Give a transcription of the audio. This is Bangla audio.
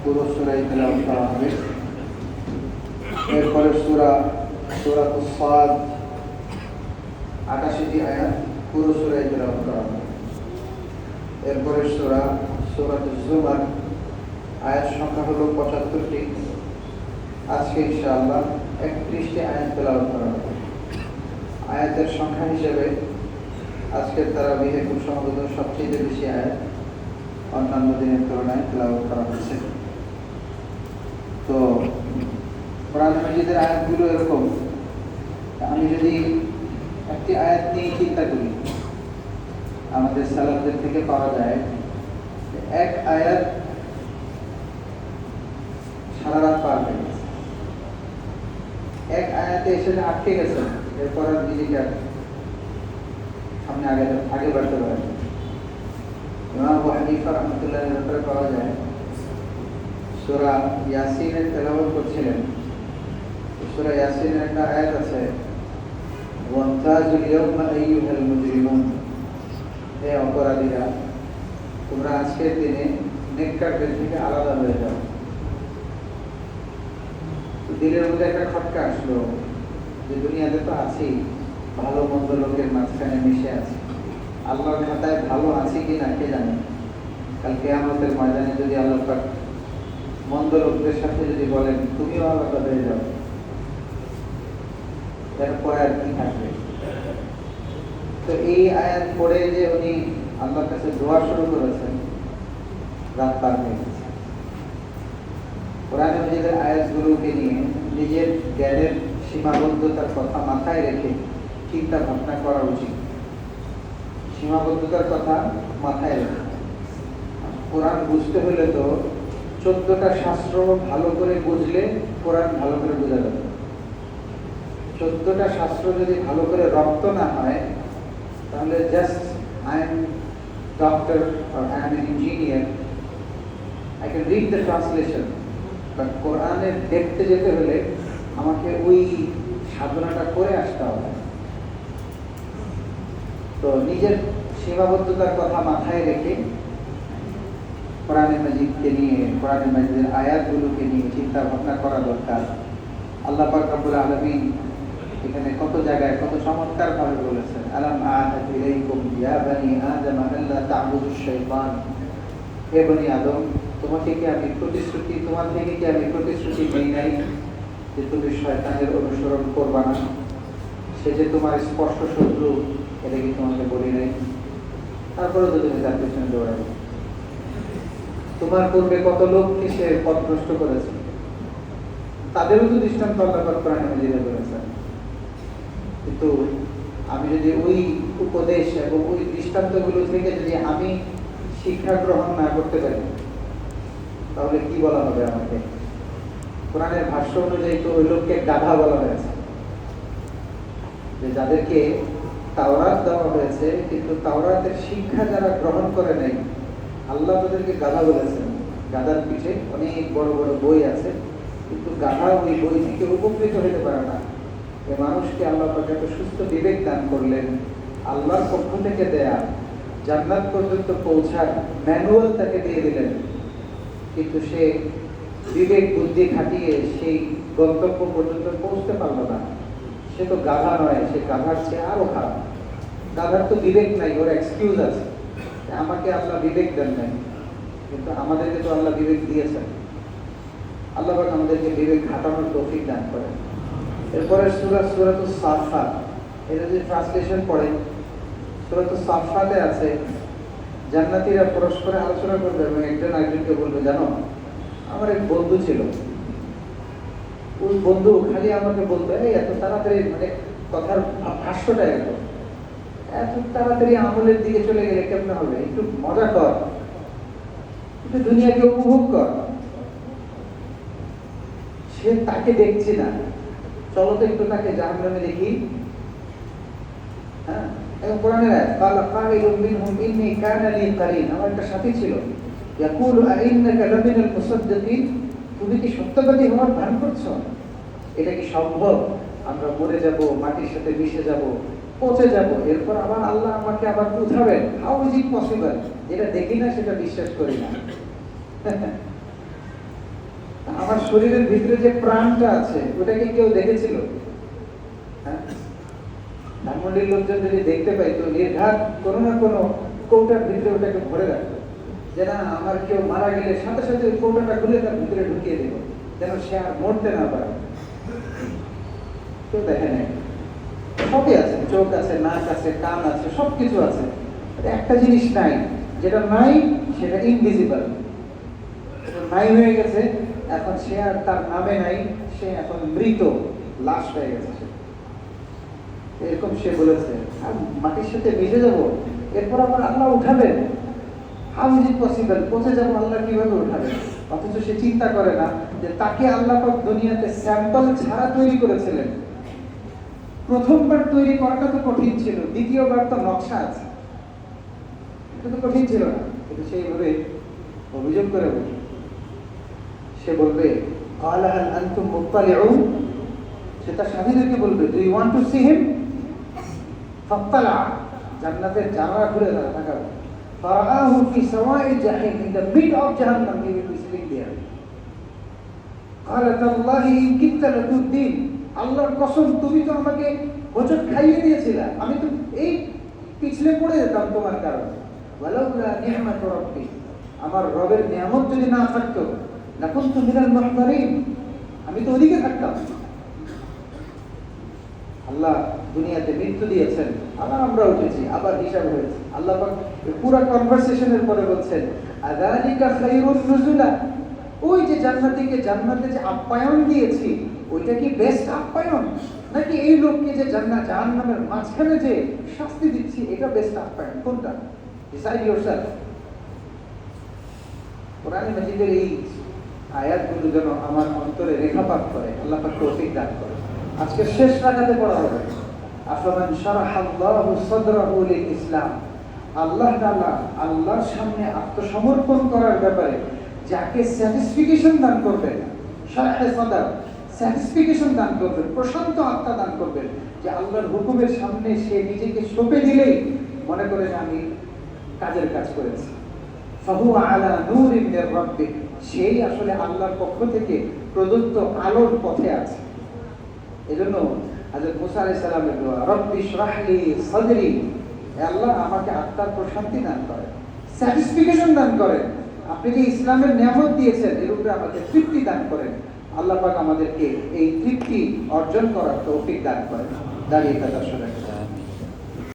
পুরো সূরাই তেলাওয়াত করা হবে। এরপরে সূরাতুস সাদ ৮৮টি আয়াত পুরো সূরাই তেলাওয়াত করা হবে। এরপরে সূরাতুজ জুমার আয়াত সংখ্যা হলো ৭৫টি। আজকে ইনশাআল্লাহ ৩১টি আয়াত তেলাওয়াত করা হবে। আয়াতের সংখ্যা হিসেবে আজকের তারাবিহে খুব সম্ভবত সবচেয়ে বেশি আয়াত অন্যান্য দিনের তুলনায় তেলাওয়াত করা হচ্ছে। তো কোরআন মাজিদের আয়াতগুলো এরকম, আমি যদি একটি আয়াত নিয়ে চিন্তা করি, আমাদের সালাফদের থেকে পাওয়া যায় এক আয়াত সারা রাত পার হয়ে গেছে, এক আয়াতে এসে আটকে গেছে, এরপর আর নিজেকে সামনে আগে বাড়তে পারে। ইমাম আবু হানিফা রাহমাতুল্লাহির ব্যাপারে পাওয়া যায় সূরা ইয়াসিনের তেলাওয়াত করছিলেন। সূরা ইয়াসিনের একটা আয়াত আছে, ওয়ামতাজুল ইয়াওমা আইয়ুহাল মুজরিমুন, হে অপরাধীরা তোমরা আজকের দিনে নেককারদের থেকে আলাদা হয়ে যাও। দিলের মধ্যে একটা খটকা আসলো যে দুনিয়াতে তো আছি, ভালো মন্দ লোকের মাঝখানে মিশে আছি, আল্লাহর খাতায় ভালো আছি কিনা কে জানে। কাল কিয়ামতের ময়দানে যদি আল্লাহ পাক মন্দ লোকদের সাথে যদি বলেন তুমিও আলাদা হয়ে যাও, এরপরে আর কি থাকবে। তো এই আয়াত পড়ে যে উনি আল্লাহর কাছে দোয়া শুরু করেছেন, রাত পার হয়ে গেছে। কোরআন মাজিদের আয়াতগুলোকে নিয়ে নিজের জ্ঞানের সীমাবদ্ধতার কথা মাথায় রেখে চিন্তা ভাবনা করা উচিত। সীমাবদ্ধতার কথা মাথায় রেখে কোরআন বুঝতে হলে তো 14টা শাস্ত্র ভালো করে বুঝলে কোরআন ভালো করে বোঝা যাবে। 14টা শাস্ত্র যদি ভালো করে রপ্ত না হয়, তাহলে just I am doctor or I am an engineer, I can read the translation, but কোরআনের দেখতে যেতে হলে আমাকে ওই সাধনাটা করে আসতে হবে। তো নিজের সীমাবদ্ধতার কথা মাথায় রেখে কোরআনে মাজিদকে নিয়ে, কোরআনে মাজিদের আয়াতগুলোকে নিয়ে চিন্তা ভাবনা করা দরকার। আল্লাহ পাক রব্বুল আলামিন এখানে কত জায়গায় কত চমৎকার ভাবে বলেছেন, আলাম আ'হাদু ইলাইকুম ইয়া বানি আদম আল্লা তা'বুদুশ শাইতান, হে বনি আদম তোমার থেকে কি আমি প্রতিশ্রুতি নেই নাই যে তুমি শয়তানের অনুসরণ করবা না, সে যে তোমার স্পষ্ট শত্রু, এটা কি তোমাকে বলি নাই? তারপরে তো তুমি তার পেছনে দৌড়াবে। তোমার পূর্বে কত লোককে সে পথভ্রষ্ট করেছে, তাদেরও তো দৃষ্টান্ত আল্লাহ পাক কোরআনে মাজিদে বলেছেন। কিন্তু আমি যদি ওই উপদেশ এবং ওই দৃষ্টান্তগুলো থেকে যদি আমি শিক্ষা গ্রহণ না করতে পারি, তাহলে কি বলা হবে আমাকে? কোরআনের ভাষ্য অনুযায়ী তো ওই লোককে গাধা বলা হয়েছে, যে যাদেরকে তাওরাত দেওয়া হয়েছে কিন্তু তাওরাতের শিক্ষা যারা গ্রহণ করে নাই, আল্লাহ তাদেরকে গাধা বলেছেন। গাধার পিঠে অনেক বড় বড় বই আছে, কিন্তু গাধা ওই বই থেকে উপকৃত হতে পারে না। এই মানুষকে আল্লাহ পাক এত সুস্থ বিবেক দান করলেন, আল্লাহর পক্ষ থেকে দেয়া জান্নাত পর্যন্ত পৌঁছার ম্যানুয়াল তাকে দিয়ে দিলেন, কিন্তু সে বিবেক বুদ্ধি খাটিয়ে সেই গন্তব্য পর্যন্ত পৌঁছতে পারল না। সে তো গাধা নয়, সে গাধার চেয়ে আরো খারাপ। গাধার তো বিবেক নাই, ওর এক্সকিউজ আছে, আমাকে আল্লাহ বিবেক দেন নাই, কিন্তু আমাদেরকে তো আল্লাহ বিবেক দিয়েছেন। আল্লাহ পাক আমাদেরকে বিবেক খাটানোর তৌফিক দান করেন। এরপরে সূরাতুস সাফফাত, এটা যে ট্রান্সলেশন পড়ে, সূরাতুস সাফফাতে আছে জান্নাতীরা পরস্পরে আলোচনা করবে এবং একজন আরেকজনকে বলবে, জানো আমার এক বন্ধু ছিল, ওই বন্ধু খালি আমাকে বলতো এই এত তাড়াতাড়ি, মানে কথার ভাষ্যটা এত তাড়াতাড়ি আমলের দিকে চলে গেলে কেমন হবে, একটু মজা কর, একটু দুনিয়াকে উপভোগ কর। সে তাকে দেখছি না, চলো তো একটু তাকে জাহান্নামে দেখি। হ্যাঁ, এবং কোরআনের আয়াত, ক্বালা কাইলুম মিনহুম ইন্নী কানা লি কারিন, আমার একটা সাথী ছিল, ইয়াকুলু আইন্নাকা লামিনাল মুসাদ্দিকিন, তুমি কি সত্যবাদী হওয়ার ভান করছো? এটা কি সম্ভব? আমরা মরে যাব, মাটির সাথে মিশে যাব, পচে যাব, এরপর আবার আল্লাহ আমাকে আবার উঠাবেন? How is it possible? যেটা দেখি না সেটা বিশ্বাস করি না। আমার শরীরের ভিতরে যে প্রাণটা আছে ওটাকে কেউ দেখেছিল? হ্যাঁ, ধানমন্ডির লোকজন যদি দেখতে পাইতো নির্ঘাত কোনো না কোনো কৌটার ভিতরে ওটাকে ভরে রাখতো, যে না আমার কেউ মারা গেলে সাথে সাথে ওই কৌটাটা খুলে তার ভিতরে ঢুকিয়ে দেবো, যেন সে আর মরতে না পারে। কেউ দেখে নাই। সবই আছে, চোখ আছে, নাক আছে, কান আছে, সবকিছু আছে। একটা জিনিস নাই, যেটা নাই সেটা ইনভিজিবল, নাই হয়ে গেছে। এখন সে আর তার নামে নাই, সে এখন মৃত লাশ হয়ে গেছে। এরকম সে বলেছে, আর মাটির সাথে মিশে যাব, এরপর আবার আল্লাহ উঠাবেন। How is it possible? পচে যাবো, আল্লাহ কিভাবে উঠাবেন? অথচ সে চিন্তা করে না যে তাকে আল্লাহ পাক দুনিয়াতে স্যাম্পল ছাড়া তৈরি করেছিলেন। প্রথমবার তৈরি করাটা তো কঠিন ছিল, দ্বিতীয়বার তো নকশা আছে, এটা তো কঠিন ছিল না। কিন্তু সেইভাবে অভিযোগ করে বলবে, সে বলবে ক্বালা হাল আনতুম মুত্তালিউন, সে তার স্বামীদেরকে বলবে do you want to see him? ফাত্তালা, জান্নাতের জানালা খুলে তাকাবে, ফারাআহু ফি সাওয়াইল জাহিম, ইন দ্য মিড অফ জাহান্নাম, he will be sitting there. ক্বালা তাল্লাহি ইন কিনতা লাতুদ্দিন, আল্লাহর কসম তুমি তো আমাকে হোঁচট খাইয়ে দিয়েছিলা, আমি তো এই পিছলে পড়ে যেতাম তোমার কারণে। ওয়ালাউলা নি'মাতু রাব্বি, আমার রবের নিয়ামত যদি না থাকতো লাকুনতু মিনাল মুহতারিন, আমি তো ওদিকে থাকতাম। আল্লাহ দুনিয়াতে মৃত্যু দিয়েছেন, আবার আমরা উঠেছি, আবার হিসাব হয়েছে। আল্লাহ পাক পুরো কনভারসেশনের পরে বলছেন আযালিকা খায়রুন নুজুলা, ওই যে জান্নাতীকে জান্নাতে যে আপ্যায়ন দিয়েছি ওইটা কি বেস্ট আপ্যায়ন, নাকি এই লোককে যে জাহান্নামের মাঝখানে যে শাস্তি দিচ্ছি এটা বেস্ট আপ্যায়ন? কোনটা? Decide yourself. কোরআন মাজিদের এই আয়াতগুলো যেন আমার অন্তরে রেখাপাত করে, আল্লাহ পাক তৌফিক দান করে। আজকে শেষ রাকাতে পড়া হবে আফমান শারাহাল্লাহু সাদরাহু লিল ইসলাম, আল্লাহ তাআলা আল্লাহর সামনে আত্মসমর্পণ করার ব্যাপারে যাকে স্যাটিসফিকেশন দান করবেন, শারহে সাদর স্যাটিসফিকেশন দান করবেন, প্রশান্ত আত্মা দান করবেন, যে আল্লাহর হুকুমের সামনে সে নিজেকে সঁপে দিলেই মনে করে যে আমি কাজের কাজ করেছি। ফাহুয়া আলা নূরিন মির রাব্বিক, সেই আসলে আল্লাহর পক্ষ থেকে প্রদত্ত আলোর পথে আছে। এজন্য হযরত মুসা আলাইহিস সালামের দোয়া, রব্বি ইশরাহ লি সাদরি, হে আল্লাহ আমাকে আত্মার প্রশান্তি দান করেন, স্যাটিসফিকেশন দান করেন, আপনি যে ইসলামের নিয়ামত দিয়েছেন এর উপরে আমাকে তৃপ্তি দান করেন। আল্লাহ পাক আমাদেরকে এই তৃপ্তি অর্জন করার তৌফিক দান করেন। দাঁড়িয়ে কথা শোনেন।